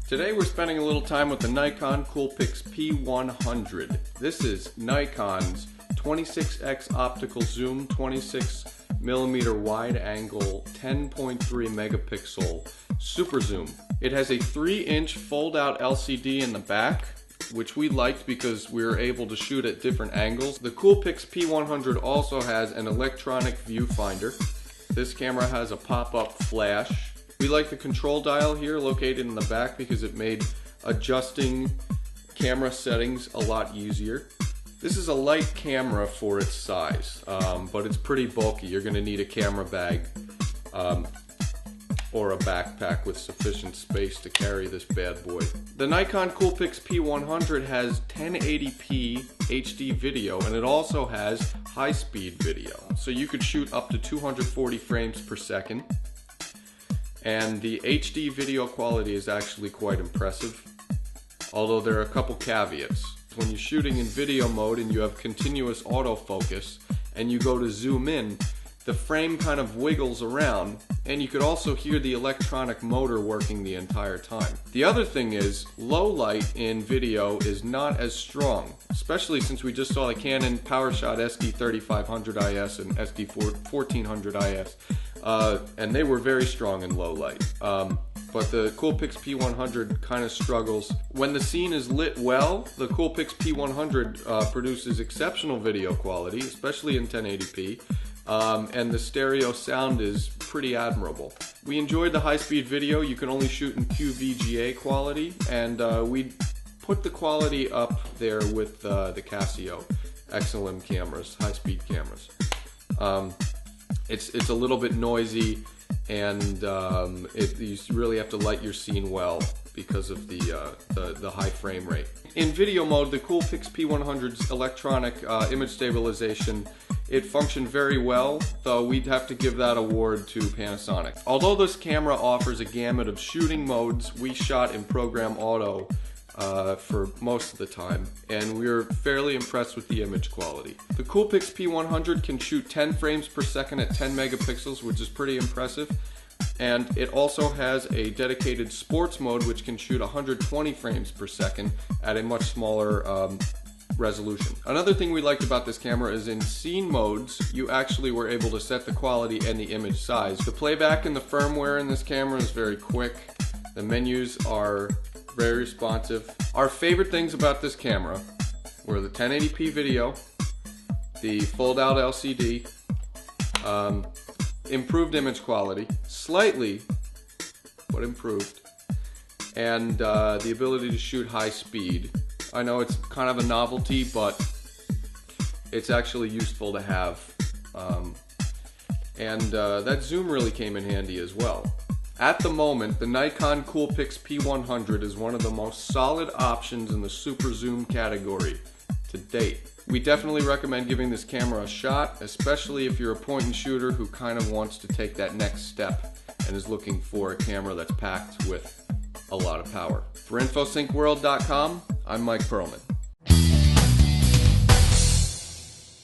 Today we're spending a little time with the Nikon Coolpix P100. This is Nikon's 26x optical zoom, 26mm wide angle, 10.3 megapixel super zoom. It has a 3-inch fold-out LCD in the back, which we liked because we were able to shoot at different angles. The Coolpix P100 also has an electronic viewfinder. This camera has a pop-up flash. We like the control dial here located in the back because it made adjusting camera settings a lot easier. This is a light camera for its size, but it's pretty bulky. You're going to need a camera bag or a backpack with sufficient space to carry this bad boy. The Nikon Coolpix P100 has 1080p HD video, and it also has high-speed video. So you could shoot up to 240 frames per second. And the HD video quality is actually quite impressive, although there are a couple caveats. When you're shooting in video mode and you have continuous autofocus and you go to zoom in, the frame kind of wiggles around, and you could also hear the electronic motor working the entire time. The other thing is, low light in video is not as strong, especially since we just saw the Canon PowerShot SD3500 IS and SD1400 IS. And they were very strong in low light. But the Coolpix P100 kind of struggles. When the scene is lit well, the Coolpix P100 produces exceptional video quality, especially in 1080p, and the stereo sound is pretty admirable. We enjoyed the high-speed video. You can only shoot in QVGA quality, and we put the quality up there with the Casio XLM cameras, high-speed cameras. It's a little bit noisy, and you really have to light your scene well because of the high frame rate. In video mode, the Coolpix P100's electronic image stabilization, it functioned very well, though we'd have to give that award to Panasonic. Although this camera offers a gamut of shooting modes, we shot in program auto for most of the time, and we were fairly impressed with the image quality. The Coolpix P100 can shoot 10 frames per second at 10 megapixels, which is pretty impressive, and it also has a dedicated sports mode which can shoot 120 frames per second at a much smaller resolution. Another thing we liked about this camera is in scene modes, you actually were able to set the quality and the image size. The playback and the firmware in this camera is very quick. The menus are very responsive. Our favorite things about this camera were the 1080p video, the fold-out LCD, improved image quality, slightly, but improved, and the ability to shoot high speed. I know it's kind of a novelty, but it's actually useful to have. That zoom really came in handy as well. At the moment, the Nikon Coolpix P100 is one of the most solid options in the super zoom category to date. We definitely recommend giving this camera a shot, especially if you're a point and shooter who kind of wants to take that next step and is looking for a camera that's packed with a lot of power. For InfoSyncWorld.com, I'm Mike Perlman.